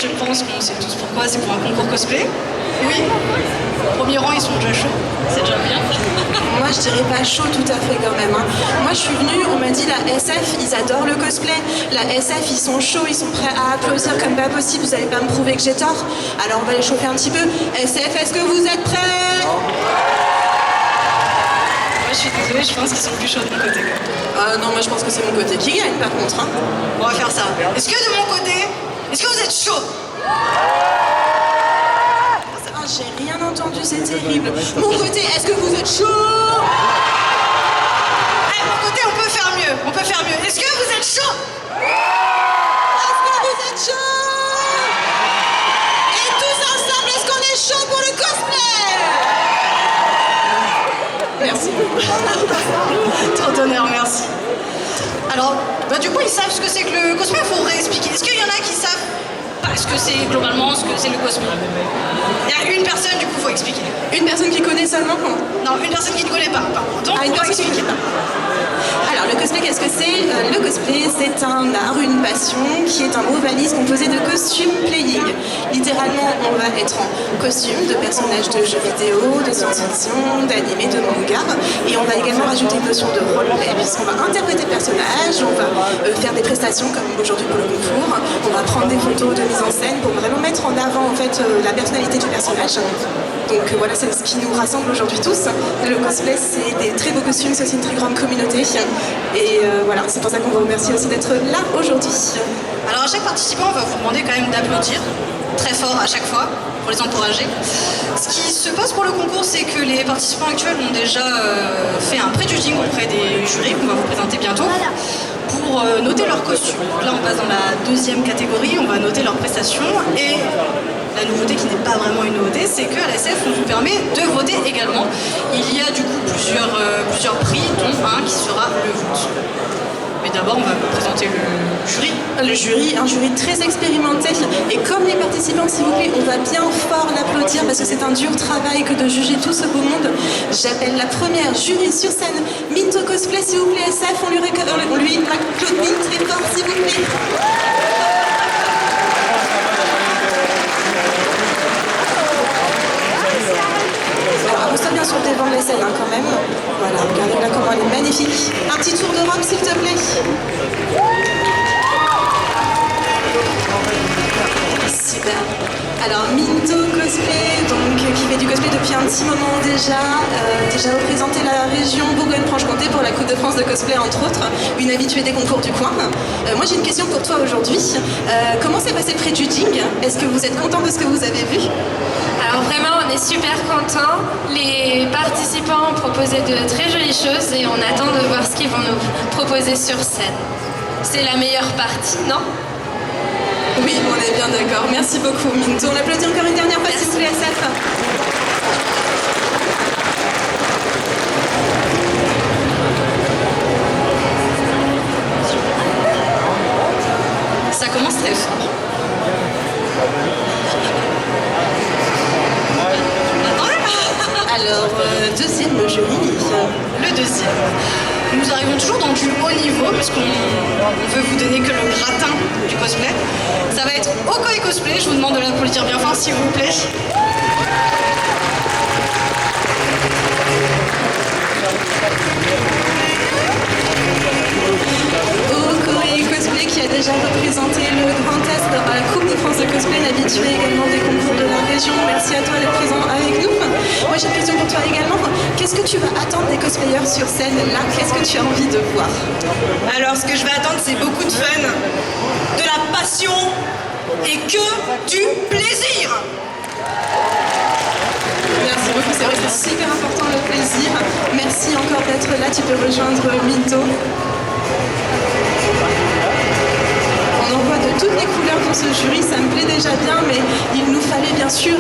je pense qu'on sait tous pourquoi, c'est pour un concours cosplay. Oui, au premier rang, ils sont déjà chauds, c'est déjà bien. Moi, je dirais pas chaud tout à fait quand même. Hein. Moi, je suis venue, on m'a dit la SF, ils adorent le cosplay. La SF, ils sont chauds, ils sont prêts à applaudir comme pas possible. Vous allez pas me prouver que j'ai tort. Alors, on va les chauffer un petit peu. SF, est-ce que vous êtes prêts? Moi, je suis désolée, je pense qu'ils sont plus chauds de mon côté. Non, moi, je pense que c'est mon côté qui gagne, par contre. Hein. On va faire ça. Est-ce que de mon côté, est-ce que vous êtes chaud? J'ai rien entendu, c'est terrible. Mon côté, est-ce que vous êtes chaud? Allez, mon côté, on peut faire mieux. On peut faire mieux. Est-ce que vous êtes chaud? Est-ce que vous êtes chaud? Et tous ensemble, est-ce qu'on est chaud pour le cosplay? Merci. Trop d'honneur, merci. Alors, du coup, ils savent ce que c'est que le cosplay, il faut réexpliquer. Est-ce qu'il y en a qui savent pas ce que c'est globalement, ce que c'est le cosplay? Il y a une personne, du coup, il faut expliquer. Une personne qui connaît seulement? Non, une personne qui ne connaît pas. Donc, une on va personne qui expliquer. Alors, le cosplay, qu'est-ce que c'est? Le cosplay, c'est un art, une passion qui est un mot valise composé de costume playing. Littéralement, on va être en costume de personnages de jeux vidéo, de science-fiction, d'anime, de manga. Et on va également rajouter une notion de roleplay, puisqu'on va interpréter le personnage, on va faire des prestations comme aujourd'hui pour le concours. On va prendre des photos de mise en scène pour vraiment mettre en avant en fait, la personnalité du personnage. Donc voilà, c'est ce qui nous rassemble aujourd'hui tous. Le cosplay, c'est des très beaux costumes, c'est aussi une très grande communauté. Et voilà, c'est pour ça qu'on vous remercie aussi d'être là aujourd'hui. Alors à chaque participant, on va vous demander quand même d'applaudir très fort à chaque fois pour les encourager. Ce qui se passe pour le concours, c'est que les participants actuels ont déjà fait un pré-judging auprès des jurys qu'on va vous présenter bientôt pour noter leurs costumes. Donc là, on passe dans la deuxième catégorie, on va noter leurs prestations et la nouveauté qui n'est pas vraiment une nouveauté, c'est qu'à la SF, on vous permet de voter également. Il y a du coup plusieurs prix, dont un qui sera le vôtre. Mais d'abord, on va vous présenter le jury. Le jury, un jury très expérimenté. Et comme les participants, s'il vous plaît, on va bien fort l'applaudir parce que c'est un dur travail que de juger tout ce beau monde. J'appelle la première jury sur scène, Minto Cosplay, s'il vous plaît, SF, on lui applaudit très fort, s'il vous plaît. Reste bien sur le devant de la scène quand même. Voilà, regardez là comment elle est magnifique. Un petit tour de robe s'il te plaît. Super. Alors Minto Cosplay, donc, qui fait du cosplay depuis un petit moment déjà représenté la région Bourgogne-Franche-Comté pour la Coupe de France de cosplay entre autres, une habituée des concours du coin. Moi j'ai une question pour toi aujourd'hui. Comment s'est passé le pré-judging? Est-ce que vous êtes content de ce que vous avez vu? Alors vraiment, on est super contents. Les participants ont proposé de très jolies choses et on attend de voir ce qu'ils vont nous proposer sur scène. C'est la meilleure partie, non? Oui, on est bien d'accord. Merci beaucoup, Minto. On l'applaudit encore une dernière fois, s'il vous plaît, SF. Ça commence très fort. Alors, deuxième jury. Le deuxième. Nous arrivons toujours dans du haut niveau, parce qu'on veut vous donner que le gratin du cosplay. Ça va être Okoi Cosplay, je vous demande de l'applaudir bien fort s'il vous plaît. Okoi Cosplay qui a déjà représenté le Grand Est dans la Coupe de France de cosplay, habitué également des concours de la région. Merci à toi d'être présent avec nous. Moi j'ai une question pour toi également. Qu'est-ce que tu vas attendre des cosplayers sur scène là? Qu'est-ce que tu as envie de voir? Alors ce que je vais attendre, c'est beaucoup de fun, de la passion et que du plaisir. Merci beaucoup, c'est vrai que c'est super important le plaisir. Merci encore d'être là, tu peux rejoindre Minto. On en voit de toutes les couleurs pour ce jury, ça me plaît déjà bien, mais il nous fallait bien sûr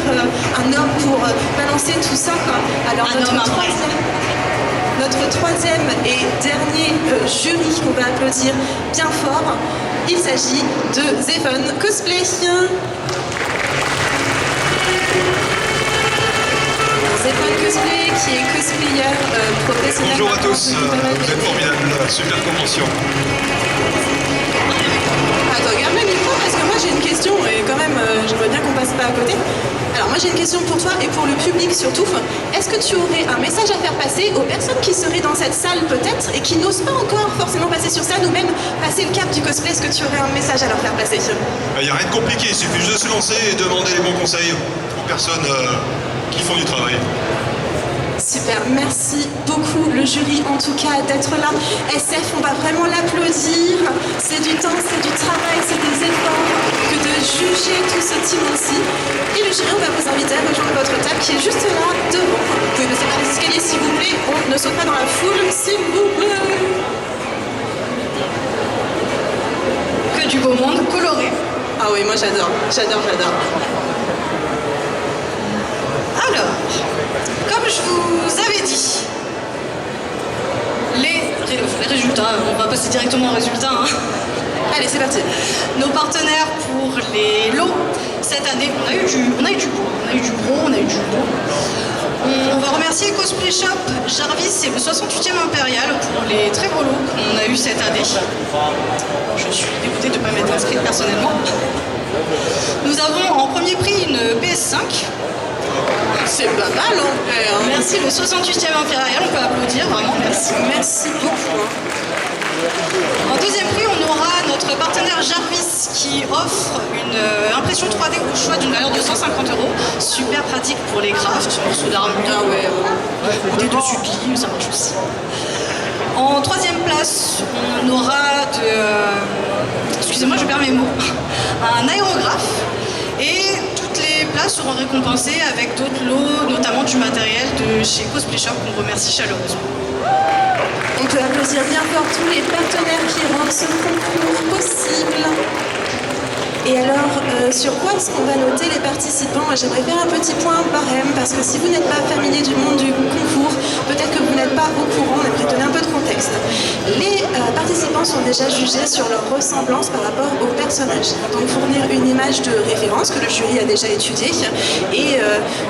un homme pour balancer tout ça. Alors notre troisième et dernier jury qu'on va applaudir bien fort, il s'agit de Zevon Cosplay. Zevon Cosplay qui est cosplayer professionnel. Bonjour à tous, vous êtes formidables, super convention. Attends, garde le micro parce que moi j'ai une question et quand même moi j'ai une question pour toi et pour le public surtout. Est-ce que tu aurais un message à faire passer aux personnes qui seraient dans cette salle peut-être et qui n'osent pas encore forcément passer sur scène ou même passer le cap du cosplay? Est-ce que tu aurais un message à leur faire passer? Il n'y a rien de compliqué, il suffit juste de se lancer et demander les bons conseils aux personnes qui font du travail. Super, merci beaucoup le jury en tout cas d'être là. SF, on va vraiment l'applaudir. C'est du temps, c'est du travail, c'est des efforts que de juger tout ce team aussi. Et le jury, on va vous inviter à rejoindre votre table qui est juste là devant. Vous pouvez passer par les escaliers s'il vous plaît. On ne saute pas dans la foule s'il vous plaît. Que du beau monde coloré. Ah oui, moi j'adore, j'adore, j'adore. Alors, comme je vous avais dit, les résultats, on va passer directement aux résultats. Hein. Allez, c'est parti. Nos partenaires pour les lots, cette année, on a eu du beau, on a eu du gros, on a eu du beau. On va remercier Cosplay Shop Jarvis et le 68e Impérial pour les très beaux lots qu'on a eu cette année. Je suis dégoûtée de ne pas m'être inscrite personnellement. Nous avons en premier prix une PS5. C'est pas mal en vrai. Hein. Merci le 68e Impérial, on peut applaudir, vraiment merci. Merci beaucoup. En deuxième prix, on aura notre partenaire Jarvis qui offre une impression 3D au choix d'une valeur de 150 €. Super pratique pour les crafts, morceaux d'armure, ou des dessus de lit, ça marche aussi. En troisième place, on aura excusez-moi, je perds mes mots, un aérographe. Et toutes les places seront récompensées avec d'autres lots, notamment du matériel de chez Cosplay Shop qu'on remercie chaleureusement. On peut applaudir bien fort tous les partenaires qui rendent ce concours possible. Et alors, sur quoi est-ce qu'on va noter les participants? Moi, j'aimerais faire un petit point barème, parce que si vous n'êtes pas familier du monde du concours, peut-être que vous n'êtes pas au courant, on aimerait donner un peu de contexte. Les participants sont déjà jugés sur leur ressemblance par rapport au personnage. Donc fournir une image de référence que le jury a déjà étudiée et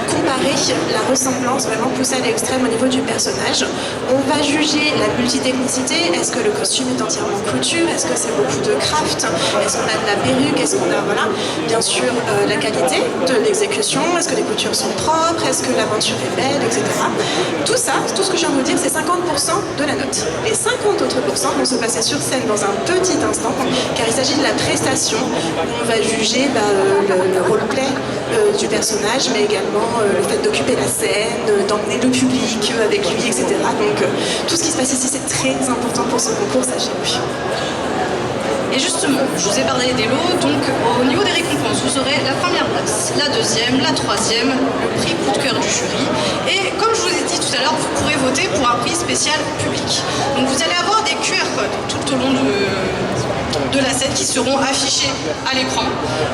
comparer la ressemblance vraiment poussée à l'extrême au niveau du personnage. On va juger la multitechnicité, est-ce que le costume est entièrement couture, est-ce que c'est beaucoup de craft, est-ce qu'on a de la perruque, est-ce qu'on a, voilà, bien sûr la qualité de l'exécution, est-ce que les coutures sont propres, est-ce que l'aventure est belle, etc. Tout ça, tout ce que je viens de vous dire, c'est 50% de la note. Les 50 autres pourcents vont se passer sur scène dans un petit instant, car il s'agit de la prestation où on va juger le roleplay du personnage, mais également le fait d'occuper la scène, d'emmener le public avec lui, etc. Donc tout ce qui se passe ici, c'est très important pour ce concours, sachez-le. Et justement, je vous ai parlé des lots, donc au niveau des récompenses, vous aurez la première place, la deuxième, la troisième, le prix coup de cœur du jury. Et comme je vous ai dit tout à l'heure, vous pourrez voter pour un prix spécial public. Donc vous allez avoir des QR codes tout au long de la scène qui seront affichés à l'écran.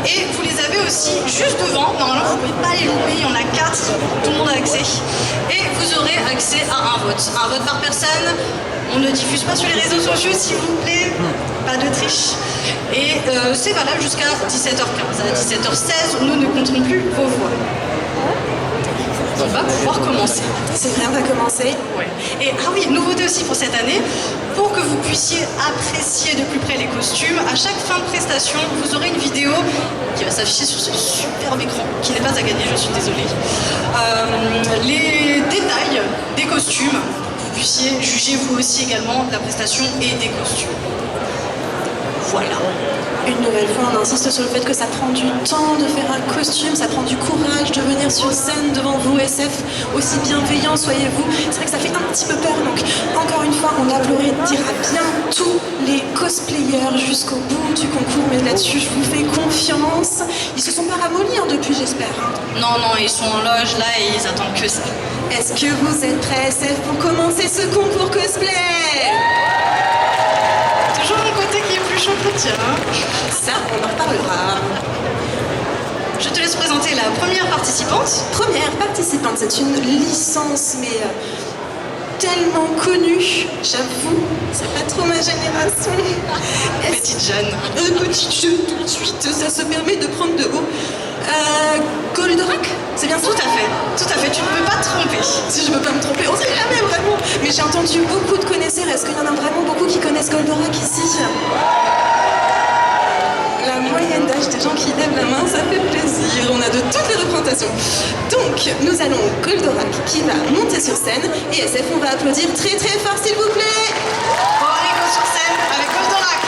Et vous les avez aussi juste devant, normalement vous ne pouvez pas les louper, il y en a 4, tout le monde a accès. Et vous aurez accès à un vote par personne. On ne diffuse pas sur les réseaux sociaux, s'il vous plaît, pas de triche. Et c'est valable jusqu'à 17h15. À 17h16, nous ne compterons plus vos voix. On va pouvoir commencer. C'est bien, on va commencer. Ouais. Et ah oui, nouveauté aussi pour cette année, pour que vous puissiez apprécier de plus près les costumes, à chaque fin de prestation, vous aurez une vidéo qui va s'afficher sur ce superbe écran, qui n'est pas à gagner, je suis désolée. Les détails des costumes, vous puissiez juger vous aussi également de la prestation et des costumes. Voilà. Une nouvelle fois, on insiste sur le fait que ça prend du temps de faire un costume, ça prend du courage de venir sur scène devant vous, SF, aussi bienveillant soyez-vous. C'est vrai que ça fait un petit peu peur, donc encore une fois, on applaudira bien tous les cosplayers jusqu'au bout du concours, mais là-dessus, je vous fais confiance. Ils se sont pas ramollis depuis, j'espère. Hein. Non, ils sont en loge là et ils attendent que ça. Est-ce que vous êtes prêts, SF, pour commencer ce concours cosplay? Toujours mon côté qui est plus chaud que le tien. Ça, on en reparlera. Je te laisse présenter la première participante. Première participante, c'est une licence, mais tellement connue, j'avoue, c'est pas trop ma génération. Petite Jeanne. Petite Jeanne, tout de suite, ça se permet de prendre de haut. Goldorak, c'est bien ça? Tout à fait, tu ne peux pas te tromper. Si je ne veux pas me tromper, on sait jamais vraiment. Mais j'ai entendu beaucoup de connaisseurs, est-ce qu'il y en a vraiment beaucoup qui connaissent Goldorak ici? La moyenne d'âge des gens qui lèvent la main, ça fait plaisir. plaisir, on a de toutes les représentations. Donc, nous allons Goldorak qui va monter sur scène et SF, on va applaudir très très fort s'il vous plaît. Bon, allez, go sur scène avec Goldorak.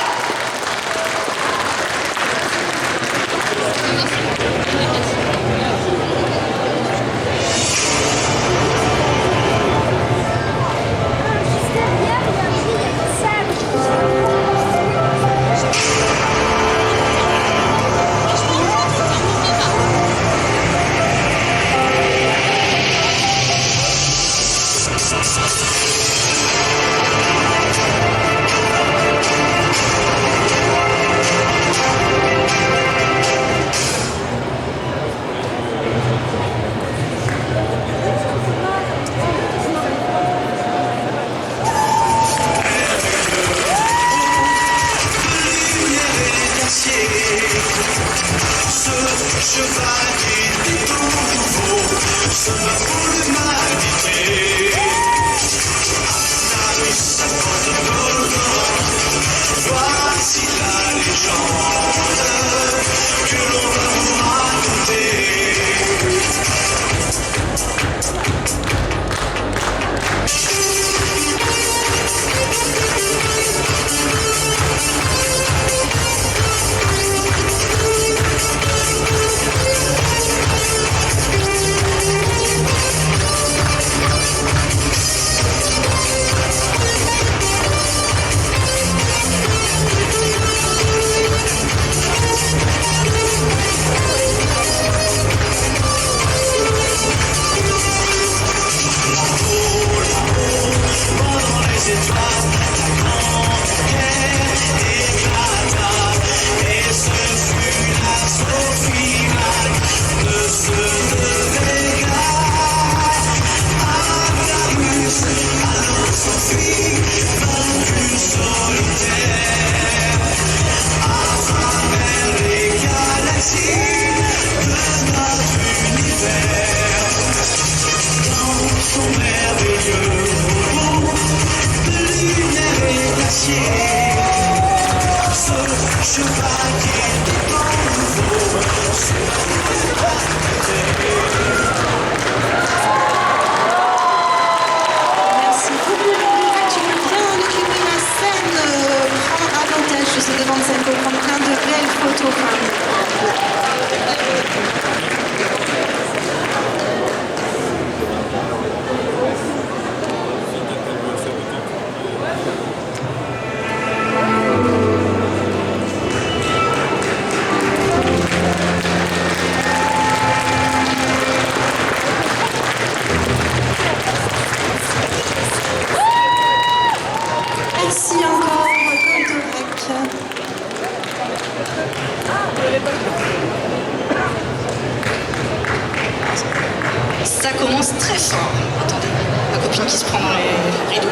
Ça commence très fort. Attendez, ma copine qui se prend dans les rideaux.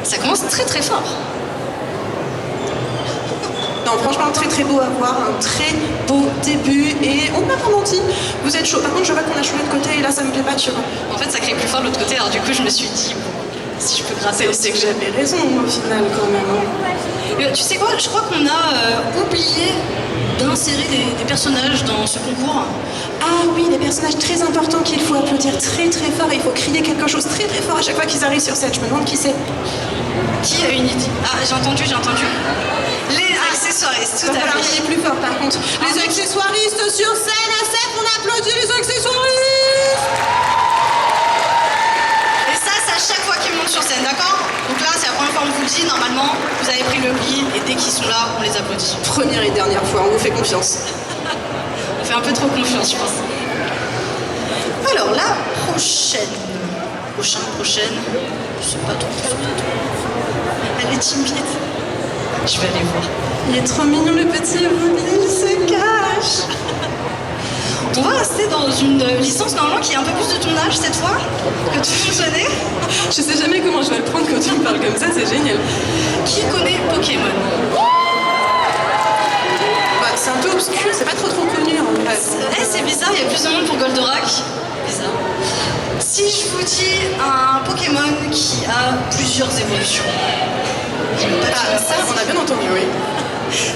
Ça commence très très fort. Non, franchement, très très beau à voir, un très beau début et on m'a pas menti. Vous êtes chaud. Par contre, je vois qu'on a changé de côté et là, ça me plaît pas, tu vois. En fait, ça crée plus fort de l'autre côté, alors du coup, je me suis dit, si je peux gratter aussi. C'est que j'avais raison au final quand même. Tu sais quoi, je crois qu'on a oublié d'insérer des personnages dans ce concours. Ah oui, des personnages très importants qu'il faut applaudir très très fort et il faut crier quelque chose très très fort à chaque fois qu'ils arrivent sur scène. Je me demande qui c'est. Qui a une idée? Ah, j'ai entendu. Les accessoiristes, tout à fait. Il est plus fort par contre. Les accessoiristes sur scène, à scène, on applaudit les accessoiristes. Et ça, c'est à chaque fois qu'ils montent sur scène, d'accord? Donc là, c'est la première fois qu'on vous le dit, normalement, vous avez pris le pli et dès qu'ils sont là, on les applaudit. Première et dernière fois, on vous fait confiance. On fait un peu trop confiance, je pense. Alors, la prochaine, je sais pas trop. Elle est timide. Je vais aller voir. Il est trop mignon le petit Ruby, il se cache. On va rester dans une licence normalement qui est un peu plus de ton âge cette fois, que tu connais. Je sais jamais comment je vais le prendre quand tu me parles comme ça, c'est génial. Qui connaît Pokémon? Bah, c'est un peu obscur, c'est pas trop connu en fait. C'est bizarre, il y a plus de monde pour Goldorak. Bizarre. Si je vous dis un Pokémon qui a plusieurs évolutions. Ça, on a bien entendu, oui.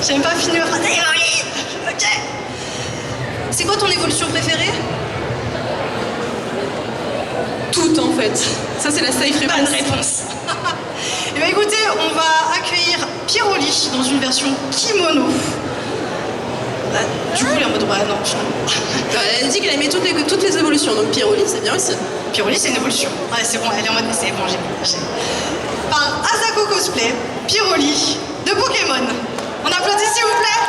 J'aime pas finir par évoluer. Ok. C'est quoi ton évolution préférée? Tout en fait. Ça c'est la safe réponse. Bonne réponse. Et bien écoutez, on va accueillir Pieroli dans une version kimono. Du coup, il est en mode ouais, non, Elle a dit qu'elle aimait toutes les évolutions, donc Pieroli c'est bien aussi. Pieroli, c'est une évolution. Ouais, c'est bon, elle est en mode c'est bon, j'ai. Par Asako Cosplay, Pieroli de Pokémon. On applaudit s'il vous plaît.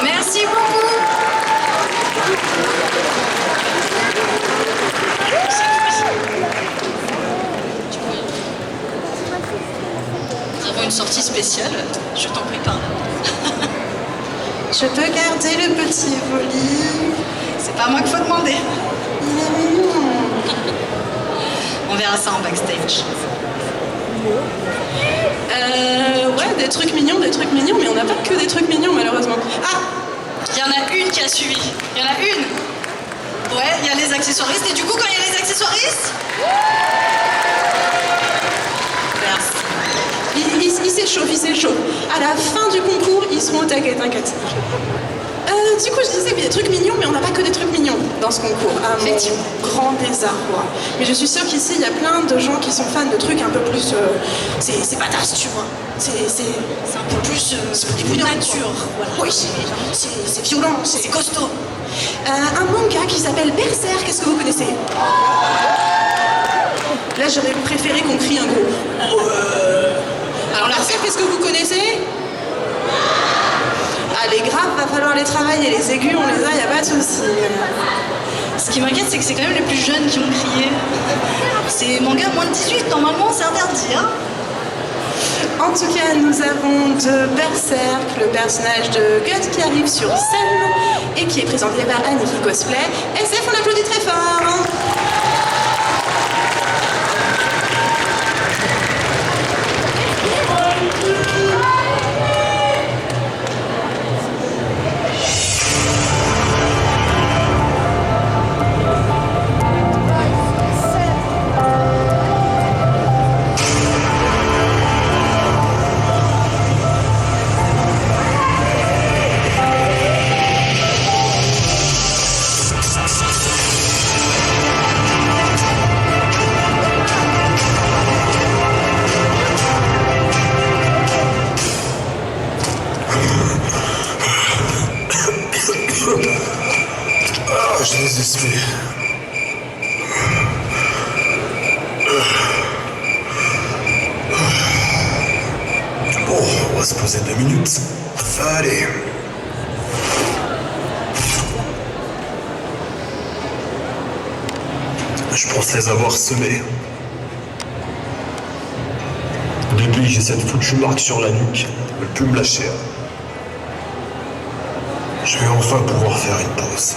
Merci beaucoup. Nous avons une sortie spéciale. Je t'en prie, parle. Je peux garder le petit Evoli. C'est pas à moi qu'il faut demander. Il est mignon. On verra ça en backstage. Ouais, des trucs mignons, mais on n'a pas que des trucs mignons malheureusement. Ah, il y en a une qui a suivi. Il y en a une. Ouais, il y a les accessoiristes. Et du coup, quand il y a les accessoiristes... Merci. Il s'échauffe. À la fin du concours, ils seront au taquet, t'inquiète. Du coup, je disais, il y a des trucs mignons, mais on n'a pas que des trucs mignons dans ce concours. À mon grand désarroi. Mais je suis sûre qu'ici, il y a plein de gens qui sont fans de trucs un peu plus... c'est badass, tu vois. C'est un peu plus... du coup, nature. Voilà. Oui, c'est violent, c'est costaud. Un manga qui s'appelle Berserk, qu'est-ce que vous connaissez? Là, j'aurais préféré qu'on crie un gros. Alors, Berserk, qu'est-ce que vous connaissez? Ah, les grappes, va falloir les travailler, les aigus, on les a, y a pas de souci. Ce qui m'inquiète, c'est que c'est quand même les plus jeunes qui ont crié. C'est manga moins de 18, normalement, c'est interdit, hein. En tout cas, nous avons de Berserk, le personnage de Guts qui arrive sur scène et qui est présenté par Aniki Cosplay. SF, on applaudit très fort. va se poser 2 minutes. Allez. Je pense les avoir semés. Depuis que j'ai cette foutue marque sur la nuque, elle peut me lâcher. Je vais enfin pouvoir faire une pause.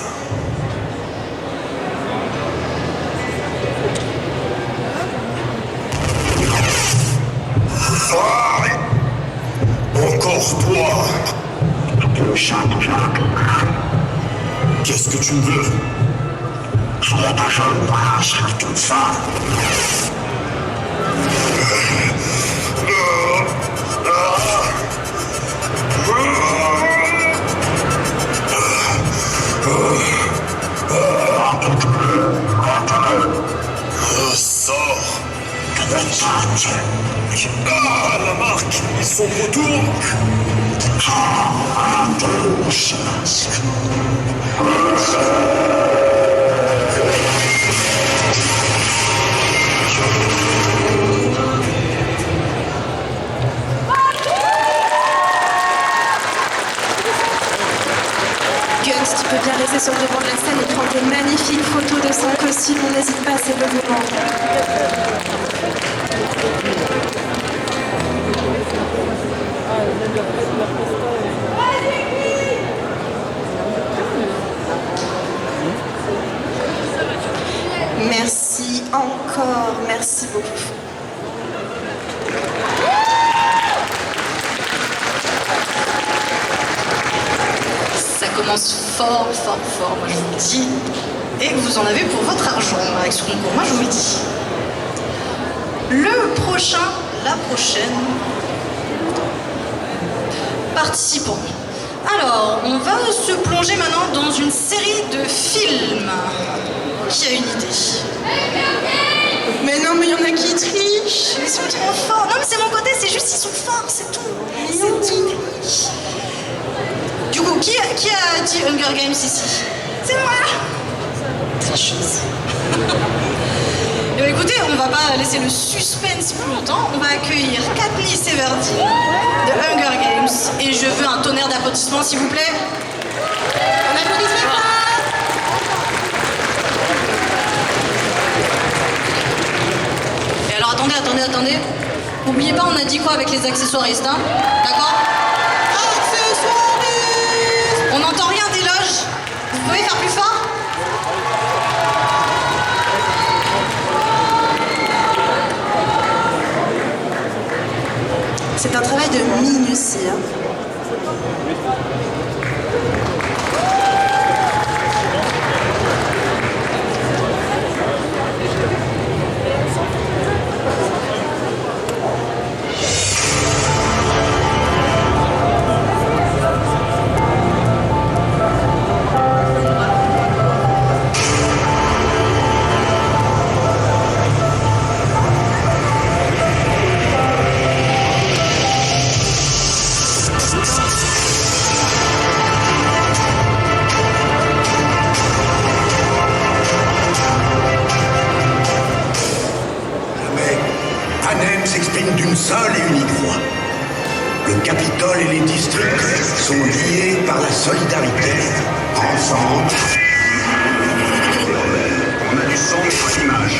Encore toi! Qu'est-ce que tu me veux? Je vais te faire sur tout ça. Sors! Ah, la marque! Ils sont de retour! Guns, tu peux bien rester sur le devant de la scène et prendre de magnifiques photos de son costume. On n'hésite pas, c'est le moment. Merci encore, merci beaucoup. Ça commence fort, fort, fort, moi je vous le dis. Et vous en avez pour votre argent avec ce concours, moi je vous le dis. Le prochain, la prochaine participant. Alors, on va se plonger maintenant dans une série de films. Qui a une idée? Mais non, mais il y en a qui trichent. Ils sont trop forts. Non mais c'est mon côté, c'est juste ils sont forts, c'est tout. C'est tout. Du coup, qui a dit Hunger Games ici? C'est moi. Tricheuse. Eh bien, écoutez, on va pas laisser le suspense plus longtemps. On va accueillir Katniss Everdeen de Hunger Games. Et je veux un tonnerre d'applaudissements, s'il vous plaît. On applaudit pas. Et alors, attendez. N'oubliez pas, on a dit quoi avec les accessoiristes, hein? D'accord? Accessoiristes! On n'entend rien des loges. Vous pouvez faire plus fort? C'est un travail de minutie. Hein. D'une seule et unique voix. Le Capitole et les districts sont liés par la solidarité. Ensemble. On a du son et pas d'image.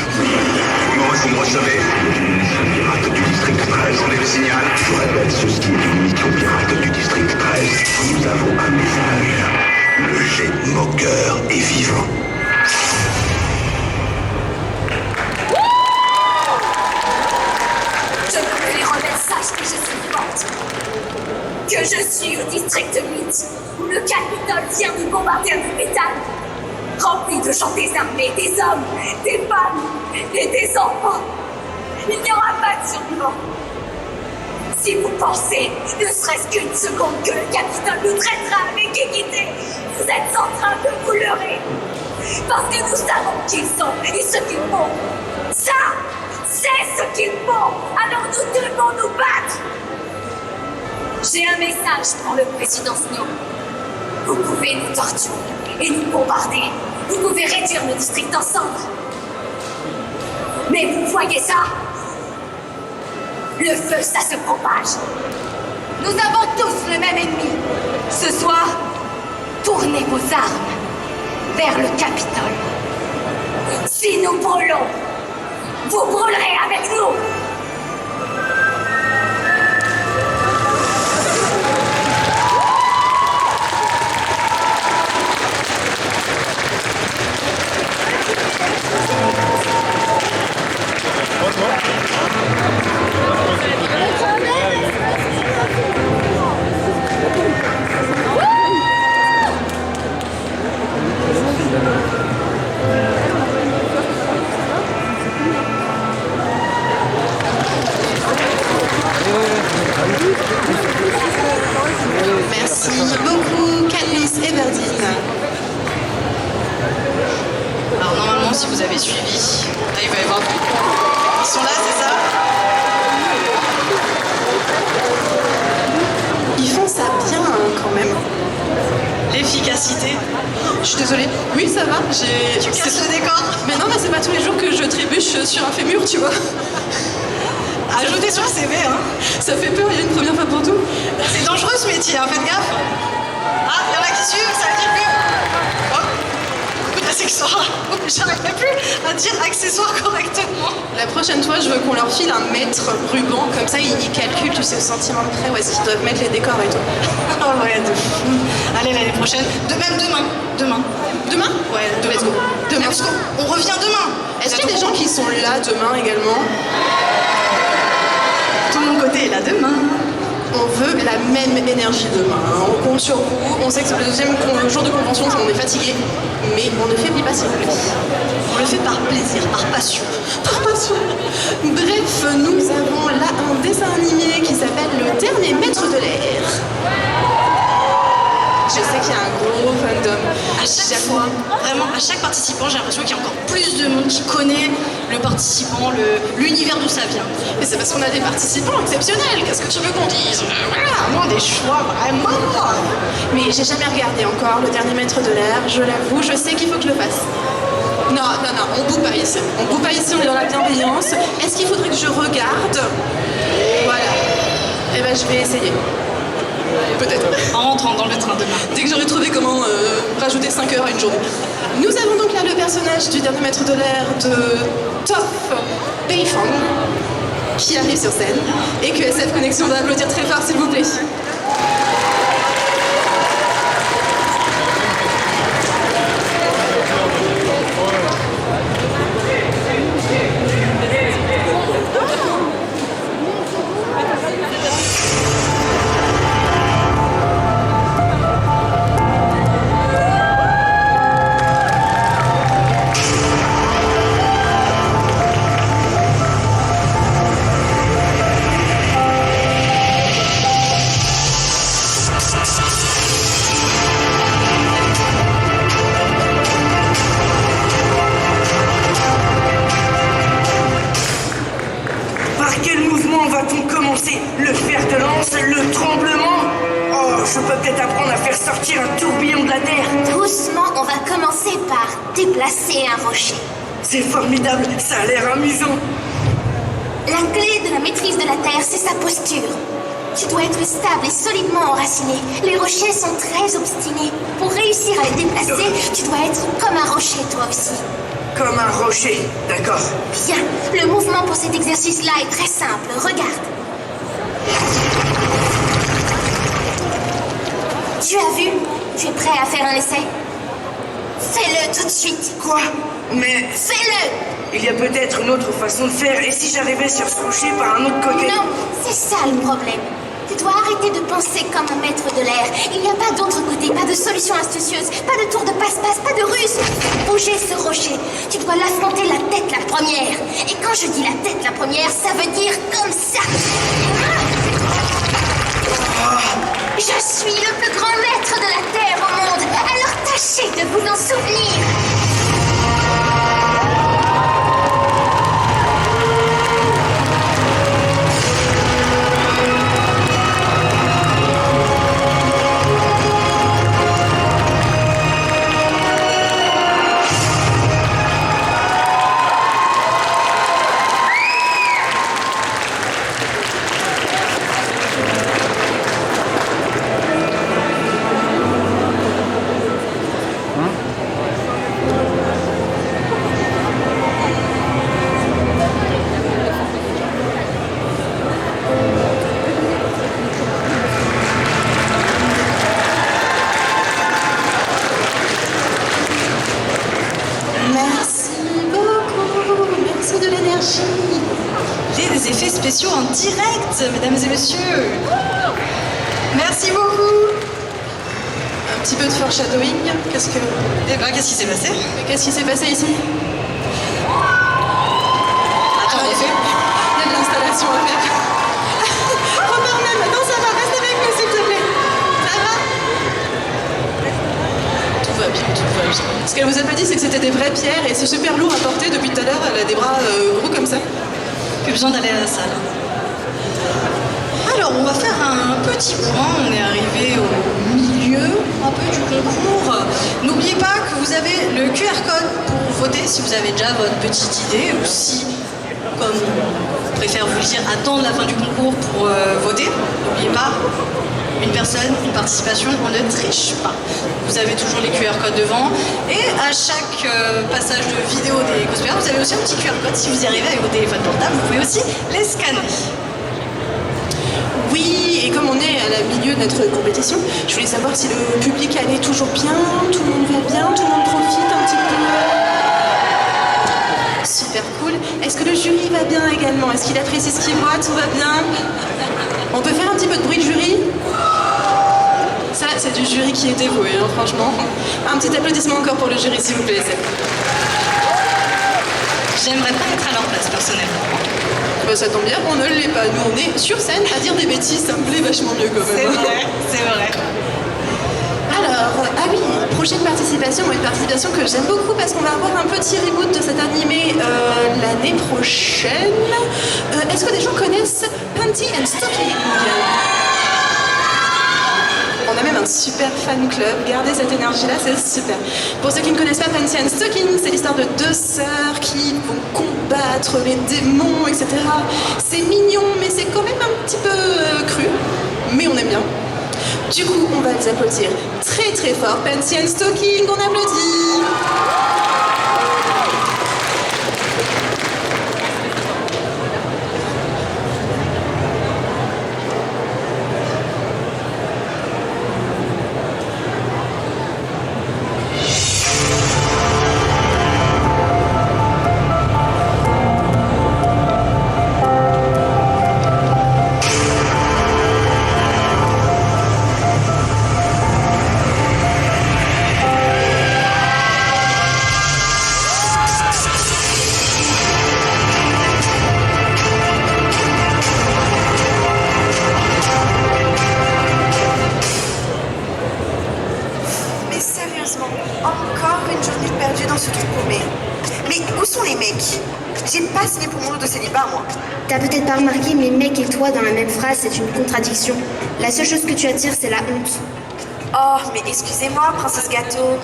Vous me recevez. Pirate du district 13, on est le signal. Je répète, ceci est une mission pirate du district 13. Nous avons un message. Le jet moqueur est vivant. Que je suis forte, que je suis au district 8, où le Capitole vient de bombarder un hôpital, rempli de gens désarmés, des hommes, des femmes et des enfants. Il n'y aura pas de survivants. Si vous pensez, ne serait-ce qu'une seconde, que le Capitole nous traitera avec équité, vous êtes en train de vous leurrer. Parce que nous savons qui ils sont et ce qu'ils font. Ça, c'est ce qu'ils font. Alors nous devons nous battre. J'ai un message pour le président Snow. Vous pouvez nous torturer et nous bombarder. Vous pouvez réduire nos districts ensemble. Mais vous voyez ça? Le feu, ça se propage. Nous avons tous le même ennemi. Ce soir, tournez vos armes vers le Capitole. Si nous brûlons, vous brûlerez avec nous. Merci beaucoup, Candice et Verdine. Alors normalement, si vous avez suivi, là, il va y avoir... Ils sont là, c'est ça? Ils font ça bien hein, quand même. L'efficacité. Je suis désolée. Oui, ça va. Tu casses le décor. Mais non, mais c'est pas tous les jours que je trébuche sur un fémur, tu vois. Ajoutez sur le CV, hein. Ça fait peur, il y a une première fois pour tout. C'est dangereux ce métier, hein, faites gaffe. Ah, il y en a qui suivent, ça veut dire que... Oh, beaucoup d'accessoires. J'arriverai plus à dire accessoires correctement. La prochaine fois, je veux qu'on leur file un mètre ruban, comme ça ils calculent, tu sais, au centimètre près, ouais, s'ils doivent mettre les décors et tout. Oh ouais, de fou. Allez, l'année prochaine. De même demain. Demain. Demain? Ouais, demain. Let's go. Demain. Let's go. On revient demain. Est-ce qu'il y a des gens qui sont là demain également? Tout de mon côté est là demain. On veut la même énergie demain. Hein. On compte sur vous. On sait que c'est le deuxième jour de convention, on est fatigué. Mais on ne faiblit pas s'il vous plaît. On le fait par plaisir, par passion. Par passion. Bref, nous avons là un dessin animé qui s'appelle Le Dernier Maître de l'Air. Je sais qu'il y a un gros fandom. À chaque fois, vraiment, à chaque participant, j'ai l'impression qu'il y a encore plus de monde qui connaît le participant, l'univers d'où ça vient. Mais c'est parce qu'on a des participants exceptionnels. Qu'est-ce que tu veux qu'on dise? Voilà, moi des choix vraiment. Mais j'ai jamais regardé encore Le Dernier Maître de l'Air, je l'avoue, je sais qu'il faut que je le fasse. Non, on boue pas ici. On boue pas ici, on est dans la bienveillance. Est-ce qu'il faudrait que je regarde? Voilà. Eh ben, je vais essayer. Peut-être. En rentrant dans le train demain. Dès que j'aurai trouvé comment rajouter 5 heures à une journée. Nous avons donc là le personnage du Dernier Maître de l'Air de Toph Beifong qui arrive sur scène et que SF Connexion va applaudir très fort s'il vous plaît. Le fer de lance, le tremblement. Oh, je peux peut-être apprendre à faire sortir un tourbillon de la Terre. Doucement, on va commencer par déplacer un rocher. C'est formidable, ça a l'air amusant. La clé de la maîtrise de la Terre, c'est sa posture. Tu dois être stable et solidement enraciné. Les rochers sont très obstinés. Pour réussir à les déplacer, tu dois être comme un rocher, toi aussi. Comme un rocher, d'accord. Bien, le mouvement pour cet exercice-là est très simple. Regarde. Tu as vu? Tu es prêt à faire un essai? Fais-le tout de suite. Quoi? Mais... Fais-le! Il y a peut-être une autre façon de faire, et si j'arrivais sur ce rocher par un autre côté? Non, c'est ça le problème. Tu dois arrêter de penser comme un maître de l'air. Il n'y a pas d'autre côté, pas de solution astucieuse, pas de tour de passe-passe, pas de ruse. Bouger ce rocher, tu dois l'affronter la tête la première. Et quand je dis la tête la première, ça veut dire comme ça. Je suis le plus grand maître de la Terre au monde, alors tâchez de vous en souvenir. mesdames et messieurs. Merci beaucoup. Un petit peu de foreshadowing, qu'est-ce que... Eh ben, qu'est-ce qui s'est passé? Qu'est-ce qui s'est passé ici? Attends, en effet. Il y a de l'installation à faire. Robert même, non ça va, reste avec nous s'il te plaît. Ça va? Tout va bien, tout va bien. Ce qu'elle vous a pas dit, c'est que c'était des vraies pierres et c'est super lourd à porter depuis tout à l'heure. Elle a des bras gros comme ça. Plus besoin d'aller à la salle. Alors, on va faire un petit point. On est arrivé au milieu un peu du concours. N'oubliez pas que vous avez le QR code pour voter si vous avez déjà votre petite idée ou si, comme on préfère vous le dire, attendre la fin du concours pour voter. N'oubliez pas, une personne, une participation, on ne triche pas. Vous avez toujours les QR codes devant et à chaque passage de vidéo des cosplayers, vous avez aussi un petit QR code. Si vous y arrivez avec vos téléphones portables, vous pouvez aussi les scanner. Oui, et comme on est à la milieu de notre compétition, je voulais savoir si le public allait toujours bien, tout le monde va bien, tout le monde profite un petit peu. Super cool. Est-ce que le jury va bien également? Est-ce qu'il apprécie ce qu'il voit? Tout va bien? On peut faire un petit peu de bruit de jury? Ça, c'est du jury qui est dévoué, hein, franchement. Un petit applaudissement encore pour le jury, s'il vous plaît. J'aimerais pas être à leur place, personnellement. Bah, ça tombe bien, on ne l'est pas. Nous, on est sur scène à dire des bêtises, ça me plaît vachement mieux quand même. C'est vrai, c'est vrai. Alors, ah oui, prochaine participation, une participation que j'aime beaucoup parce qu'on va avoir un petit reboot de cet animé l'année prochaine. Est-ce que des gens connaissent Panty and Stocking? On a même un super fan club, gardez cette énergie-là, c'est super. Pour ceux qui ne connaissent pas Panty and Stocking, c'est l'histoire de deux sœurs qui vont combattre les démons, etc. C'est mignon, mais c'est quand même un petit peu cru, mais on aime bien. Du coup, on va les applaudir très très fort. Panty and Stocking, on applaudit. Encore une journée perdue dans ce trou paumé. Mais où sont les mecs? J'ai pas signé pour mon de célibat, moi. T'as peut-être pas remarqué, mais mec et toi dans la même phrase, c'est une contradiction. La seule chose que tu attires, c'est la honte. Oh, mais excusez-moi, princesse gâteau.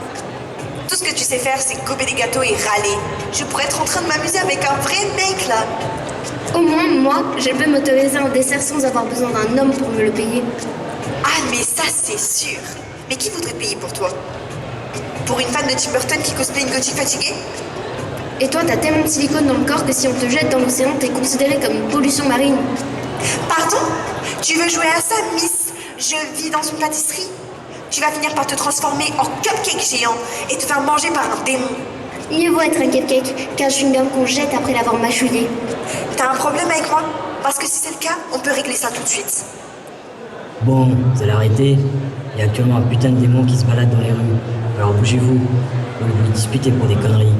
Tout ce que tu sais faire, c'est gober des gâteaux et râler. Je pourrais être en train de m'amuser avec un vrai mec, là. Au moins, moi, je peux m'autoriser un dessert sans avoir besoin d'un homme pour me le payer. Ah, mais ça, c'est sûr. Mais qui voudrait payer pour toi? Pour une fan de Tim Burton qui cosplay une gothique fatiguée? Et toi, t'as tellement de silicone dans le corps que si on te jette dans l'océan, t'es considéré comme une pollution marine. Pardon? Tu veux jouer à ça, Miss? Je vis dans une pâtisserie. Tu vas finir par te transformer en cupcake géant et te faire manger par un démon. Mieux vaut être un cupcake qu'un chewing-gum qu'on jette après l'avoir mâchouillé. T'as un problème avec moi? Parce que si c'est le cas, on peut régler ça tout de suite. Bon, vous allez arrêter. Il y a actuellement un putain de démon qui se balade dans les rues. Alors bougez-vous, on va vous disputer pour des conneries.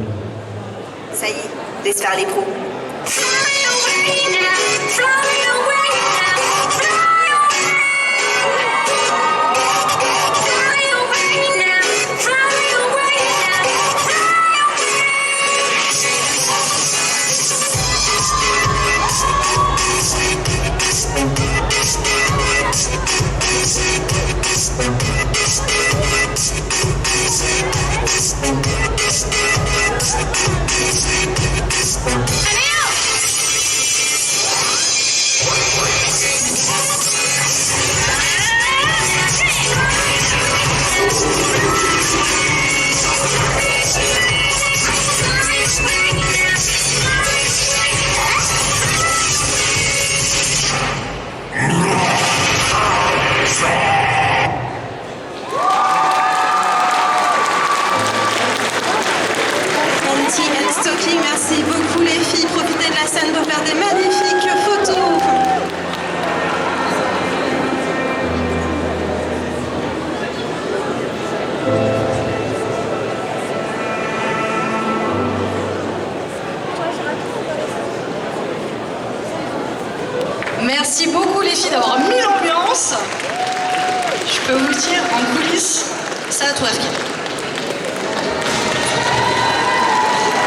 Ça y est, laisse faire les pros. Allez, peux vous le dire, en coulisses, ça a twerké.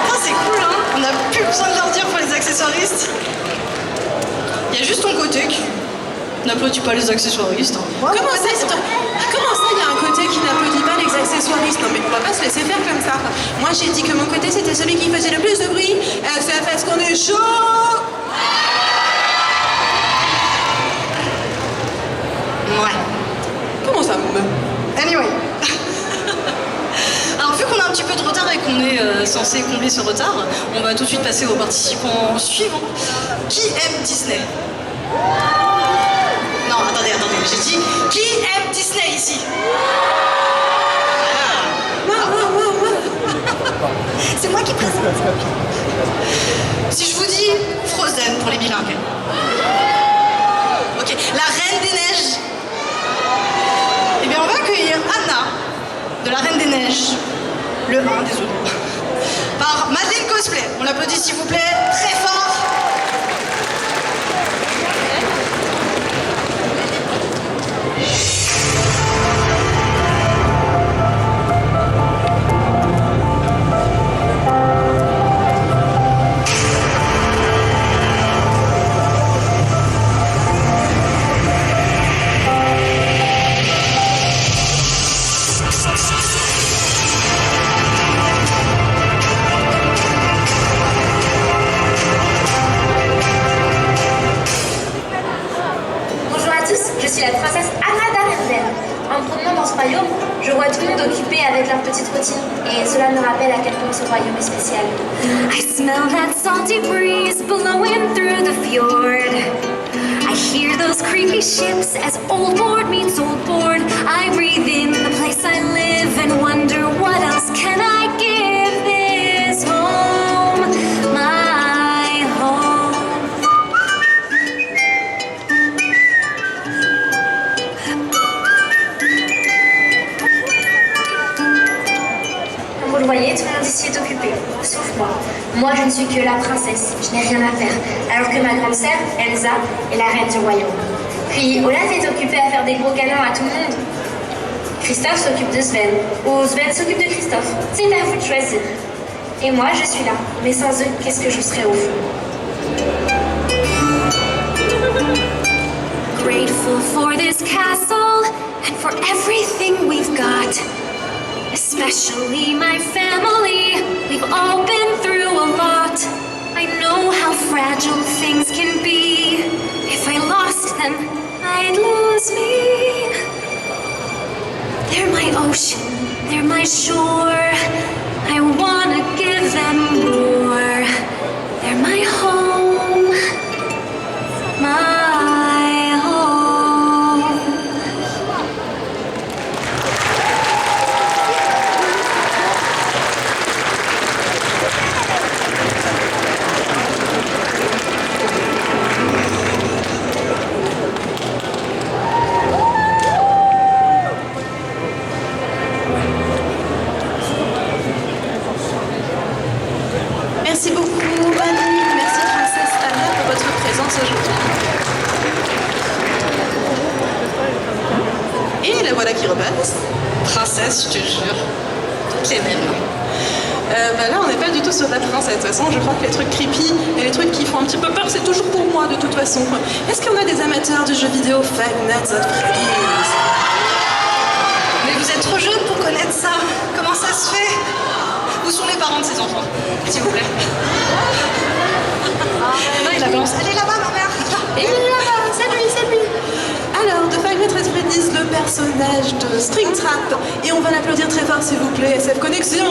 Oh, c'est cool, hein? On n'a plus besoin de leur dire pour les accessoiristes. Il y a juste ton côté qui n'applaudit pas les accessoiristes. Hein. Comment ça, il y a un côté qui n'applaudit pas les accessoiristes? Non mais on va pas se laisser faire comme ça. Moi j'ai dit que mon côté c'était celui qui faisait le plus de bruit. C'est parce qu'on est chaud. Ouais. Comment ça, Anyway. Alors vu qu'on a un petit peu de retard et qu'on est censé combler ce retard, on va tout de suite passer aux participants suivants. Qui aime Disney? Non, attendez, j'ai dit qui aime Disney ici? Moi. C'est moi qui présente. Si je vous dis Frozen pour les bilingues. Ok, la Reine des Neiges. Eh bien, on va accueillir Anna de la Reine des Neiges. Le 1, désolé. Par Madeleine Cosplay. On l'applaudit s'il vous plaît, très fort. Je suis la princesse Anna d'Arendelle. En me promenant dans ce royaume, je vois tout le monde occupé avec leur petite routine. Et cela me rappelle à quel point ce royaume est spécial. I smell that salty breeze blowing through the fjord. I hear those creepy ships as old board meets old board. I breathe in the place I live and wonder what else can I give this home, my home. Comme vous le voyez, tout le monde ici est occupé, sauf moi. Moi, je ne suis que la princesse, je n'ai rien à faire. Alors que ma grande sœur, Elsa, est la reine du royaume. Puis Olaf est occupé à faire des gros câlins à tout le monde. Christophe s'occupe de Sven, ou Sven s'occupe de Christophe. C'est à vous de choisir. Et moi, je suis là. Mais sans eux, qu'est-ce que je serais au fond? Grateful for this castle and for everything we've got. Especially my family. We've all been through a lot. I know how fragile things can be. If I lost them, I'd lose me. They're my ocean, they're my shore. I wanna give them more. They're my home, my home. Merci beaucoup, Manu. Merci, princesse Anna, pour votre présence aujourd'hui. Et la voilà qui repasse. Princesse, je te jure. Toutes les mêmes. Là, on n'est pas du tout sur la princesse. De toute façon, je crois que les trucs creepy et les trucs qui font un petit peu peur, c'est toujours pour moi, de toute façon. Est-ce qu'on a des amateurs de jeux vidéo Five Nights at Freddy's? Mais vous êtes trop jeune pour connaître ça. Comment ça se fait? Où sont les parents de ces enfants? S'il vous plaît. Non, il la balance. Elle est là-bas, ma mère. Et il est là-bas, c'est lui. Alors, de Five Nights at Freddy's, le personnage de Springtrap. Et on va l'applaudir très fort, s'il vous plaît, SF Connexion.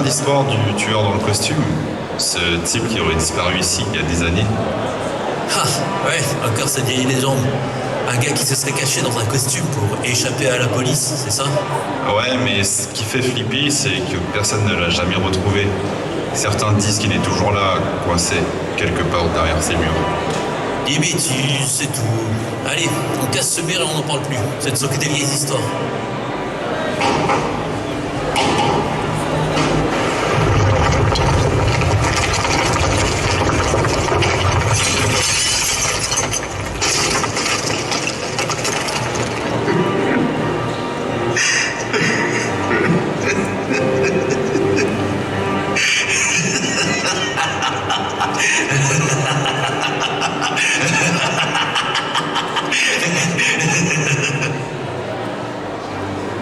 l'histoire du tueur dans le costume? Ce type qui aurait disparu ici il y a des années. Ah, ouais, encore cette vieille légende. Un gars qui se serait caché dans un costume pour échapper à la police, c'est ça? Ouais, mais ce qui fait flipper, c'est que personne ne l'a jamais retrouvé. Certains disent qu'il est toujours là, coincé, quelque part derrière ces murs. Des bêtises, c'est tout. Allez, on casse ce mur et on n'en parle plus. C'est de ce que des vieilles histoires.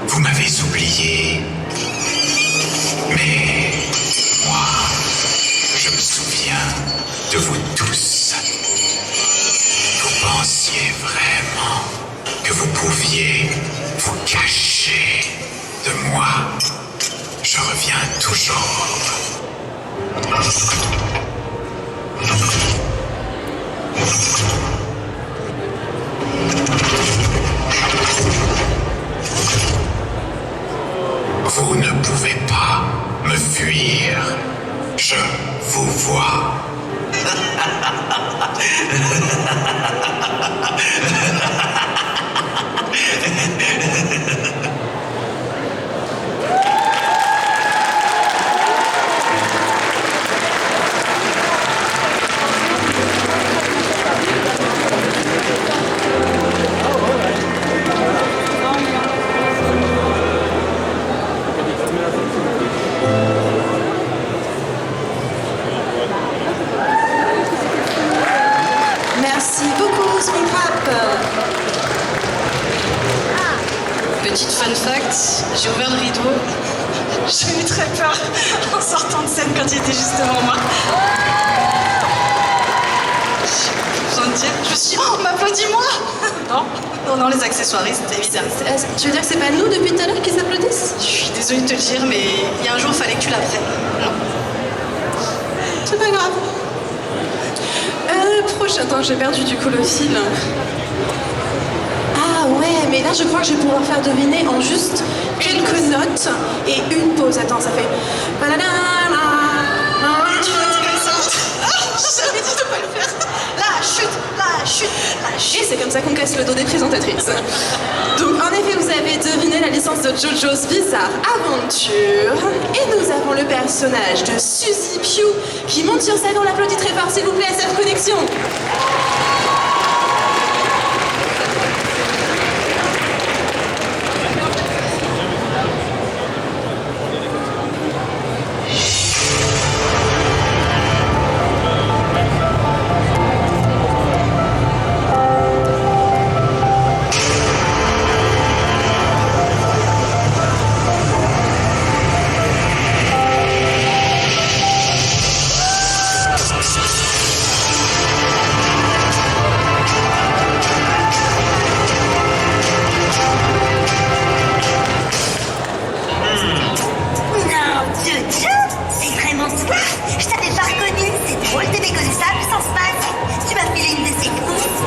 Vous m'avez oublié. Mais moi, je me souviens de vous tous. Vous pensiez vraiment que vous pouviez vous cacher de moi. Je reviens toujours. Vous ne pouvez pas me fuir. Je vous vois. Merci beaucoup, Springtrap. Petite fun fact, j'ai ouvert le rideau. J'ai eu très peur en sortant de scène quand il était juste devant moi. J'ai plus besoin de dire. Je me suis dit, oh, m'applaudis-moi. Non, les accessoiristes, c'était bizarre. Tu veux dire que c'est pas nous depuis tout à l'heure qui s'applaudissent? Je suis désolée de te le dire, mais il y a un jour, il fallait que tu l'apprennes. Non. C'est pas grave. Prochain, attends, j'ai perdu du coup le fil. Ah ouais, mais là je crois que je vais pouvoir faire deviner en juste quelques notes et une pause. Attends, ça fait... Tu vas tirer ça. Je t'avais dit de pas le faire. La chute. Et c'est comme ça qu'on casse le dos des présentatrices. Donc en effet, vous avez deviné la licence de JoJo's Bizarre Aventure. Et nous avons le personnage de Suzy Pew qui monte sur scène. On l'applaudit très fort, s'il vous plaît, à cette connexion.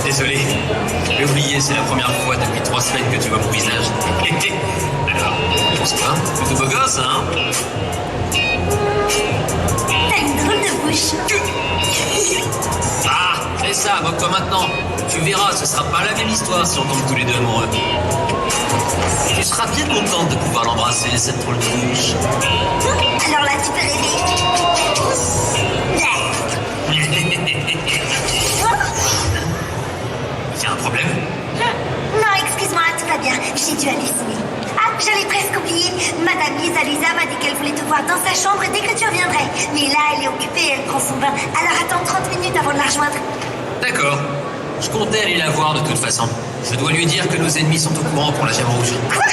Désolé, j'ai oublié, c'est la première fois depuis 3 semaines que tu vois mon visage. Alors, bonsoir, plutôt beau gosse, hein? T'as une drôle de bouche. Ah, c'est ça, moque-toi maintenant. Tu verras, ce sera pas la même histoire si on tombe tous les deux amoureux. Tu seras bien contente de pouvoir l'embrasser, cette drôle de bouche. Alors là, tu peux rêver. Il y a un problème? Non, excuse-moi, tout va bien. J'ai dû halluciner. Ah, j'avais presque oublié. Madame Lisa m'a dit qu'elle voulait te voir dans sa chambre dès que tu reviendrais. Mais là, elle est occupée, elle prend son bain. Alors attends 30 minutes avant de la rejoindre. D'accord. Je comptais aller la voir de toute façon. Je dois lui dire que nos ennemis sont au courant pour la gemme rouge. Quoi?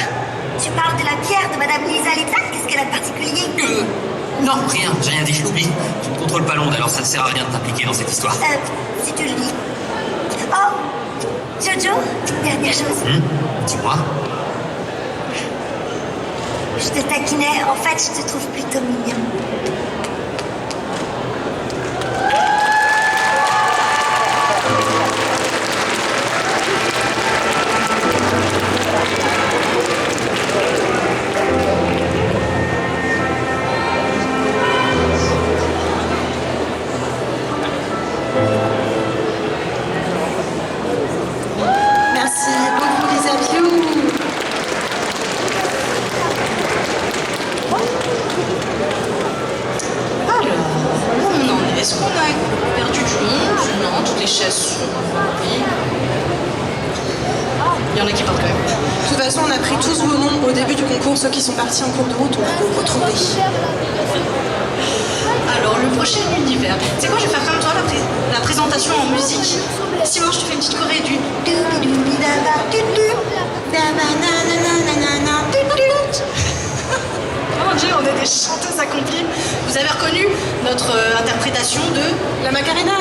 Tu parles de la pierre de Madame Lisa Qu'est-ce qu'elle a de particulier? Non, rien, j'ai rien dit, oublie. Je ne contrôle pas l'onde, alors ça ne sert à rien de t'impliquer dans cette histoire. Si tu le dis. Oh, Jojo, dernière chose. Dis-moi. Je te taquinais, en fait, je te trouve plutôt mignon. Merci beaucoup, les avions. Alors, où on en est? Est-ce qu'on a perdu du monde? Non, toutes les chaises sont remplies. Il y en a qui partent quand même. De toute façon, on a pris tous vos noms au début du concours. Ceux qui sont partis en cours de route, on va vous retrouver. Alors, le prochain univers. Tu sais quoi, je vais faire comme toi la présentation en musique. Simon, je te fais une petite choré du... Oh mon Dieu, on est des chanteuses accomplies. Vous avez reconnu notre interprétation de... La Macarena.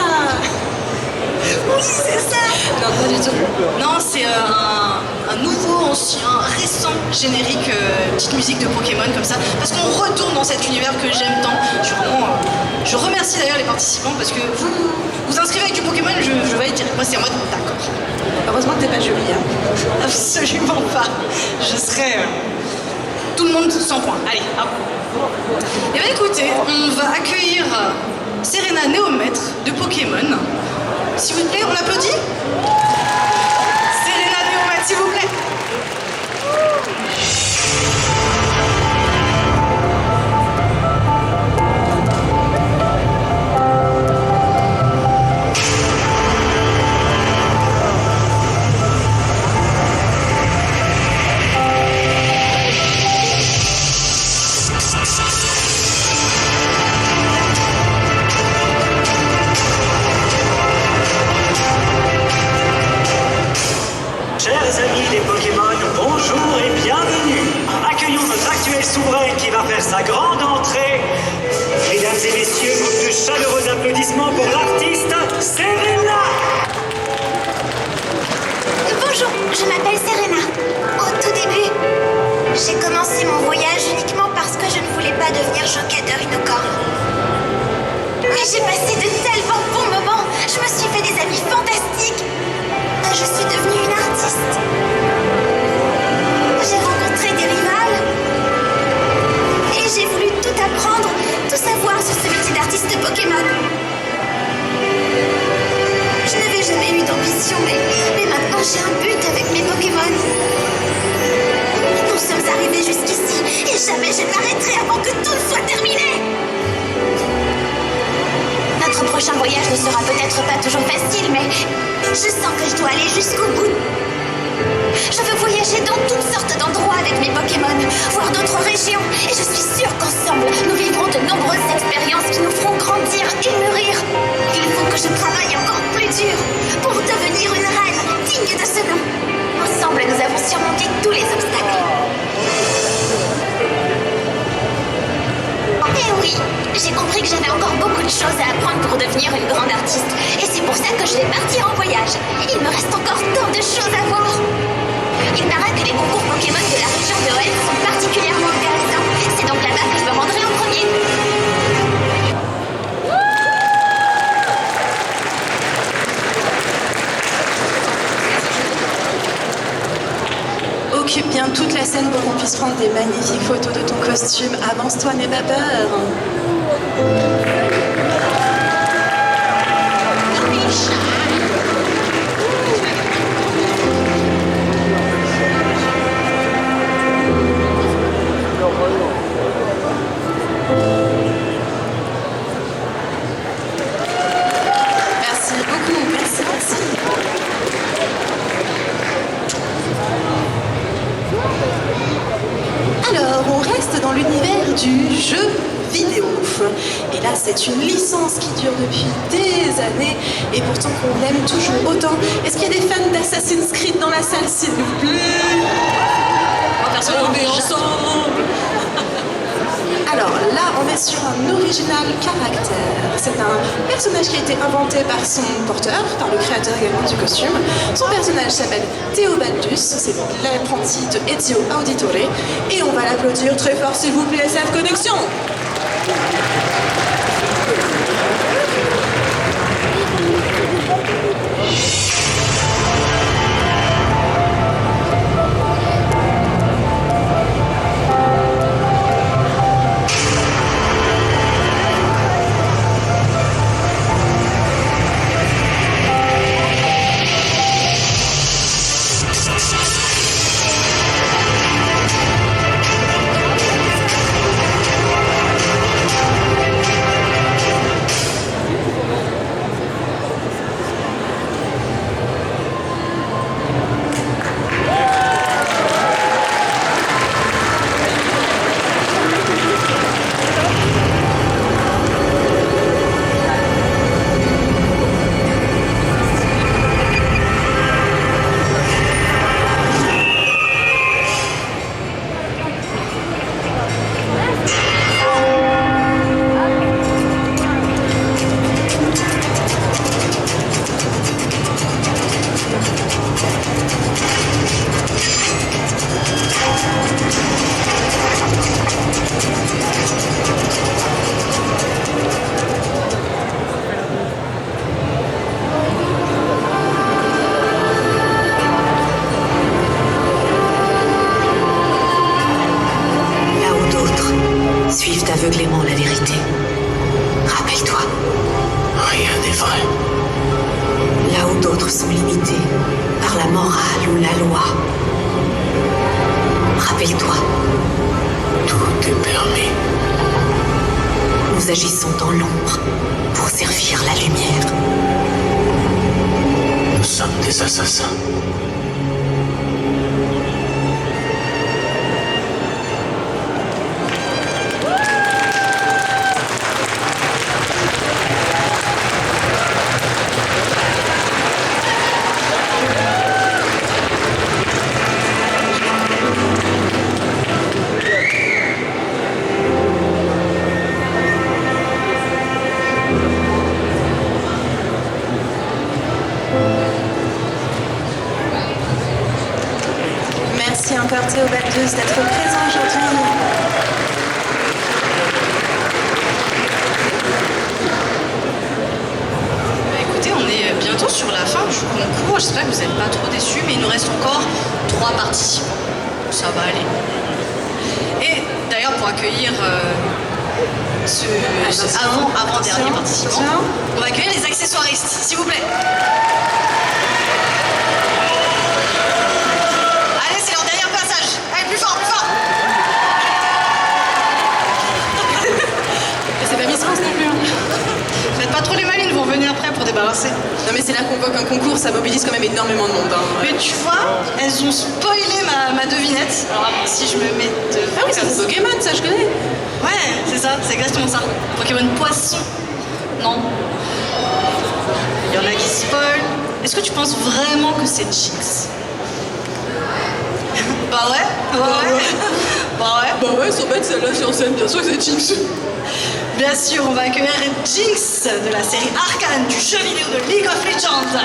Oui, c'est ça. Non, pas du tout. Non, c'est un nouveau, ancien, récent générique, petite musique de Pokémon comme ça, parce qu'on retourne dans cet univers que j'aime tant. Je remercie d'ailleurs les participants parce que vous inscrivez avec du Pokémon, je vais dire, moi c'est en mode d'accord. Heureusement que t'es pas jolie, hein. Absolument pas. Je serais tout le monde 100 points. Allez, hop. Et bien écoutez, on va accueillir Serena Néomètre de Pokémon. S'il vous plaît, on applaudit? Serena Néomètre, s'il vous plaît. Chers amis des Pokémon, bonjour et bienvenue. Accueillons notre actuel souverain qui va faire sa grande entrée. Mesdames et messieurs, de chaleureux applaudissements pour l'artiste Serena. Bonjour, je m'appelle Serena. Au tout début, j'ai commencé mon voyage uniquement parce que je ne voulais pas devenir Joker Unicorn. Mais j'ai passé de tellement bons moments. Je me suis fait des amis fantastiques. Je suis devenue une artiste. J'ai rencontré des rivales. Et j'ai voulu tout apprendre, tout savoir sur ce métier d'artiste Pokémon. Je n'avais jamais eu d'ambition, mais maintenant j'ai un but avec mes Pokémon. Nous sommes arrivés jusqu'ici et jamais je m'arrêterai avant que tout soit terminé. Notre prochain voyage ne sera peut-être pas toujours facile, mais je sens que je dois aller jusqu'au bout. Je veux voyager dans toutes sortes d'endroits avec mes Pokémon, voir d'autres régions, et je suis sûre qu'ensemble, nous vivrons de nombreuses expériences qui nous feront grandir et mûrir. Il faut que je travaille encore plus dur pour devenir une reine digne de ce nom. Ensemble, nous avons surmonté tous les obstacles. Eh oui, j'ai compris que j'avais encore beaucoup de choses à apprendre pour devenir une grande artiste. Et c'est pour ça que je vais partir en voyage. Il me reste encore tant de choses à voir. Il paraît que les concours Pokémon de la région de Hoenn sont particulièrement intéressants. C'est donc là-bas que je me rendrai en premier. Occupe bien toute la scène pour qu'on puisse prendre des magnifiques photos de ton costume. Avance-toi, n'aie pas peur. Merci beaucoup, merci. Alors, on reste dans l'univers du jeu vidéo. Et là, c'est une licence qui dure depuis des années et pourtant qu'on aime toujours autant. Est-ce qu'il y a des fans d'Assassin's Creed dans la salle, s'il vous plaît? On est ensemble. Alors, Alors là, on est sur un original caractère. C'est un personnage qui a été inventé par son porteur, par le créateur également du costume. Son personnage s'appelle Théobaldus, c'est l'apprenti de Ezio Auditore. Et on va l'applaudir très fort, s'il vous plaît, SF Connexion. Suivent aveuglément la vérité. Rappelle-toi. Rien n'est vrai. Là où d'autres sont limités par la morale ou la loi. Rappelle-toi. Tout est permis. Nous agissons dans l'ombre pour servir la lumière. Nous sommes des assassins. Merci encore Théobaldus d'être présent aujourd'hui. Écoutez, on est bientôt sur la fin du concours. J'espère que vous n'êtes pas trop déçus, mais il nous reste encore 3 participants. Ça va aller. Et d'ailleurs, pour accueillir ce avant-dernier participant, on va accueillir les accessoiristes, s'il vous plaît. Allez, c'est leur dernier passage. Allez, plus fort, plus fort. C'est pas Miss France non plus. Faites pas trop les malines, vont venir après pour débarrasser. Non mais c'est là qu'on voit qu'un concours, ça mobilise quand même énormément de monde. Mais tu vois, elles ont spoilé ma devinette. Alors si je me mets de... Ah oui, c'est Pokémon, ça je connais. Ouais, c'est ça, c'est exactement ça. Pokémon poisson. Non. Il y en a qui spoilent. Est-ce que tu penses vraiment que c'est Jinx? Bah ouais. Bah ouais, sans mettre celle-là sur scène, bien sûr que c'est Jinx. Bien sûr, on va accueillir Jinx de la série Arcane du jeu vidéo de League of Legends.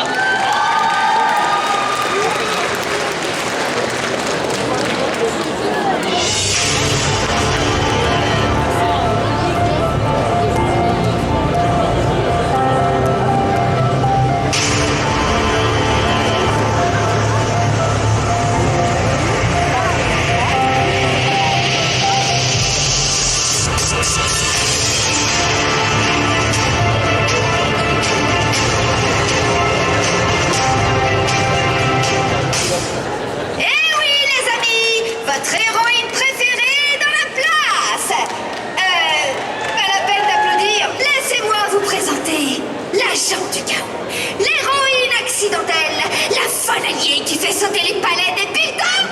Qui fait sauter les palais des bulletins,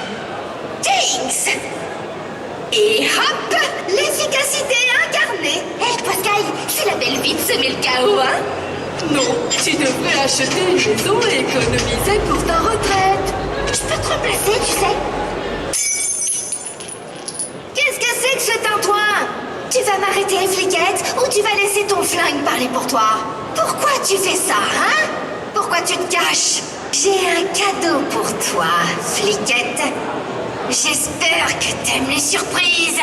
Jinx. Et hop, l'efficacité incarnée. Hé, Pascal, c'est la belle vie de semer le chaos, hein? Non, tu devrais acheter une maison et économiser pour ta retraite. Je peux te remplacer, tu sais. Qu'est-ce que c'est que ce tintouin? Tu veux m'arrêter, fliquette, ou tu vas laisser ton flingue parler pour toi? Pourquoi tu fais ça, hein? Pourquoi tu te caches? J'ai un cadeau pour toi, fliquette. J'espère que t'aimes les surprises.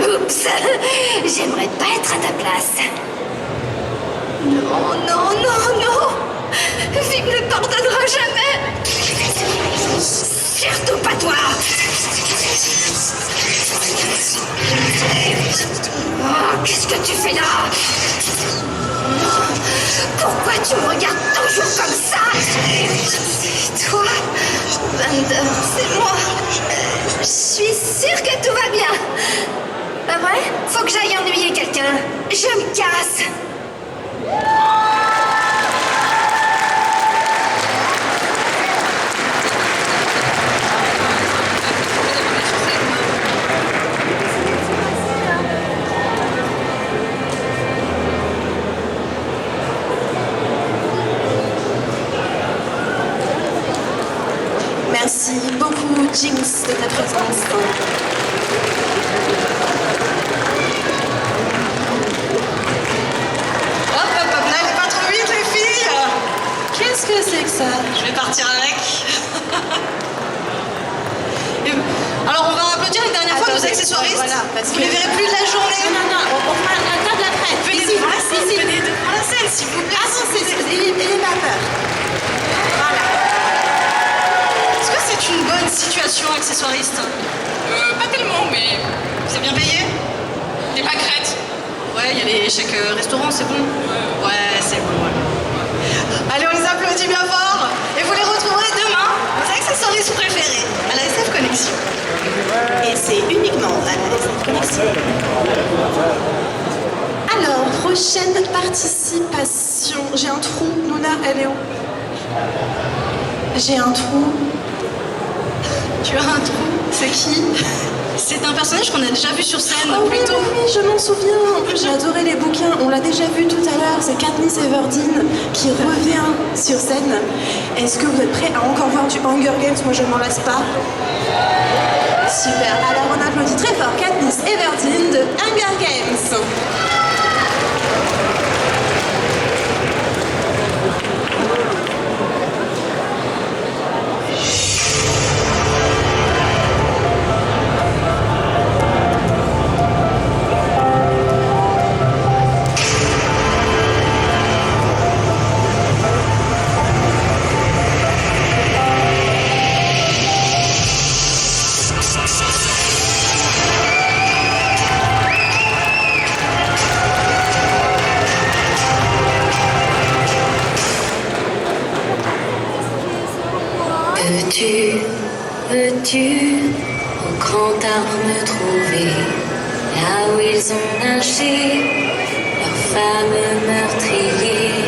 Oups, j'aimerais pas être à ta place. Non, non, non, non. Vic ne pardonnera jamais. Surtout pas toi. Oh, qu'est-ce que tu fais là? Pourquoi tu me regardes toujours comme ça? Toi, Vander, c'est moi. Je suis sûre que tout va bien. Pas vrai? Faut que j'aille ennuyer quelqu'un. Je me casse. Merci beaucoup, Jinx, de ta présence. Hop, hop, hop, n'allez pas trop vite, les filles. Qu'est-ce que c'est que ça? Je vais partir avec. Alors, on va applaudir une dernière fois nos accessoiristes. Voilà, parce vous que... les verrez plus de la journée. Non, non, on fera la table après. Venez devant la scène, venez devant la scène, s'il vous plaît. Avancez, n'ayez pas peur. Voilà. Est-ce que c'est une bonne situation, accessoiriste? Pas tellement, mais C'est bien payé? des pâquerettes. Ouais, il y a les chèques restaurants, c'est bon? Ouais, c'est bon, ouais. Allez, on les applaudit bien fort. Et vous les retrouverez demain, vos accessoiristes préférés, à la SF Connexion. Et c'est uniquement à la SF Connexion. Alors, prochaine participation. J'ai un trou. Luna, elle est où? J'ai un trou. Tu as un trou? C'est qui? C'est un personnage qu'on a déjà vu sur scène, Oh oui, plutôt. oui, oui, je m'en souviens. En plus, j'ai adoré les bouquins. On l'a déjà vu tout à l'heure. C'est Katniss Everdeen qui revient sur scène. Est-ce que vous êtes prêts à encore voir du Hunger Games? Moi, je ne m'en lasse pas. Super. Alors, on applaudit très fort Katniss Everdeen de Hunger Games. Veux-tu au grand arbre me trouver, là où ils ont nagé, leurs femmes meurtriers,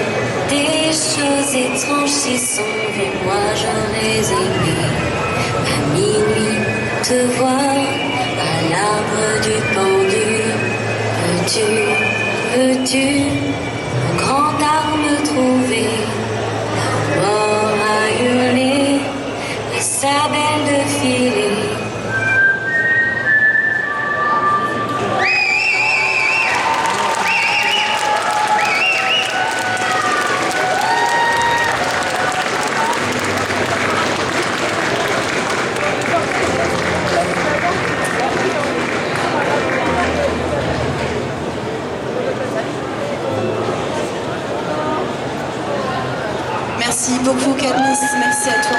des choses étranges qui sont vues, moi j'aurais aimé, à minuit te voir, à l'arbre du pendu. Veux-tu au grand arbre me trouver, la mort a hurlé, sa belle de filer. Merci beaucoup, Katniss. Merci à toi.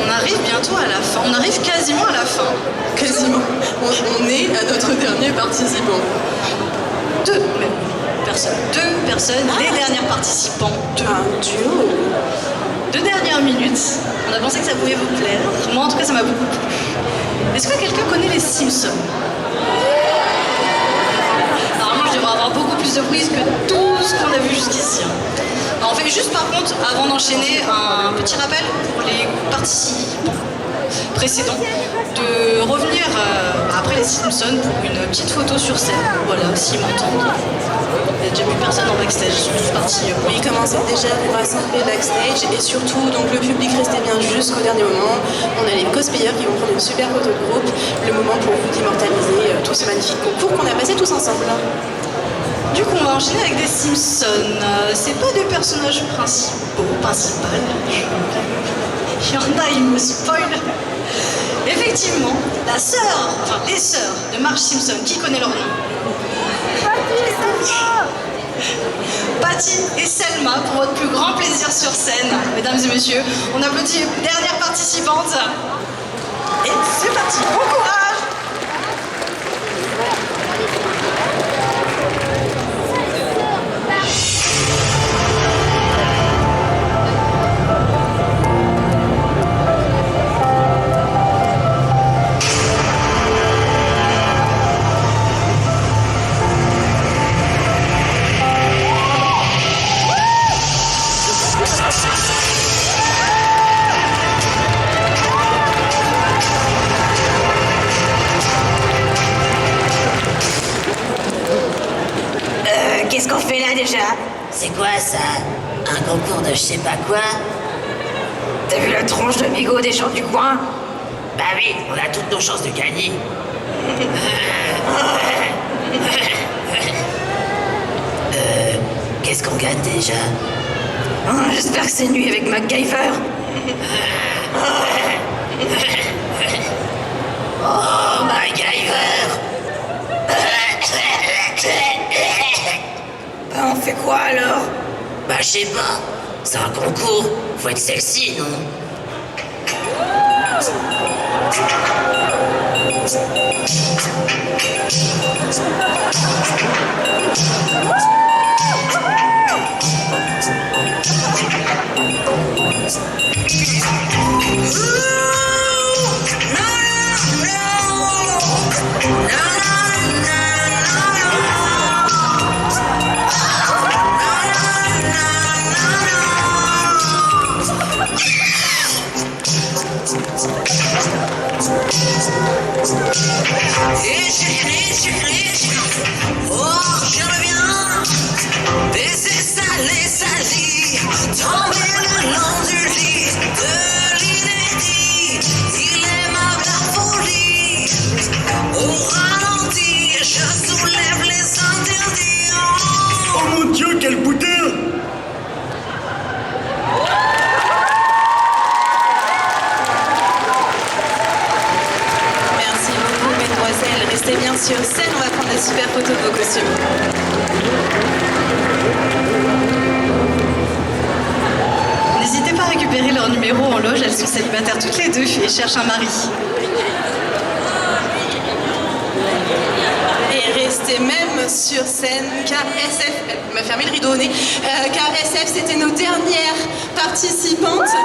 On arrive bientôt à la fin. On arrive quasiment à la fin. Quasiment. On est à notre dernier participant. Deux personnes, les dernières participantes. Un duo. 2 dernières minutes. On a pensé que ça pouvait vous plaire. Moi, en tout cas, ça m'a beaucoup plu. Est-ce que quelqu'un connaît les Simpsons? Normalement, je devrais avoir beaucoup plus de prise que tout ce qu'on a vu jusqu'ici. On fait juste, par contre, avant d'enchaîner, un petit rappel pour les participants. précédents, de revenir après les Simpsons pour une petite photo sur scène. Voilà, s'ils m'entendent. Il n'y a déjà plus personne en backstage, ils sont tous partis. Oui, ils commençaient déjà à vous rassembler backstage et surtout, donc le public restait bien jusqu'au dernier moment. On a les cosplayers qui vont prendre une super photo de groupe, le moment pour vous d'immortaliser tout ce magnifique concours qu'on a passé tous ensemble. Du coup, on va enchaîner avec des Simpsons. C'est pas des personnages principaux. Il y en a, ils me spoilent. Effectivement, les sœurs de Marge Simpson, qui connaît leur nom? Patty et Selma, pour votre plus grand plaisir sur scène, mesdames et messieurs. On applaudit les dernières participantes. Et c'est parti, bon courage! Qu'est-ce qu'on fait là déjà? C'est quoi ça? Un concours de je sais pas quoi? T'as vu la tronche de Migo des gens du coin? Bah oui, on a toutes nos chances de gagner. Qu'est-ce qu'on gagne déjà? J'espère que c'est nuit avec MacGyver. Oh, MacGyver! Bah on fait quoi alors? Bah je sais pas, c'est un concours, faut être sexy, non? Oh, je reviens, baiser salé, sali, tomber le long du lit de l'inédit. Il est ma folie, au ralenti, je soulève les interdits. Oh mon Dieu, quel boudin! Restez bien sur scène, on va prendre des super photos de vos costumes. N'hésitez pas à récupérer leur numéro en loge, elles sont célibataires toutes les deux et cherchent un mari. Et restez même sur scène, car SF, elle m'a fermé le rideau au nez, car SF c'était nos dernières participantes.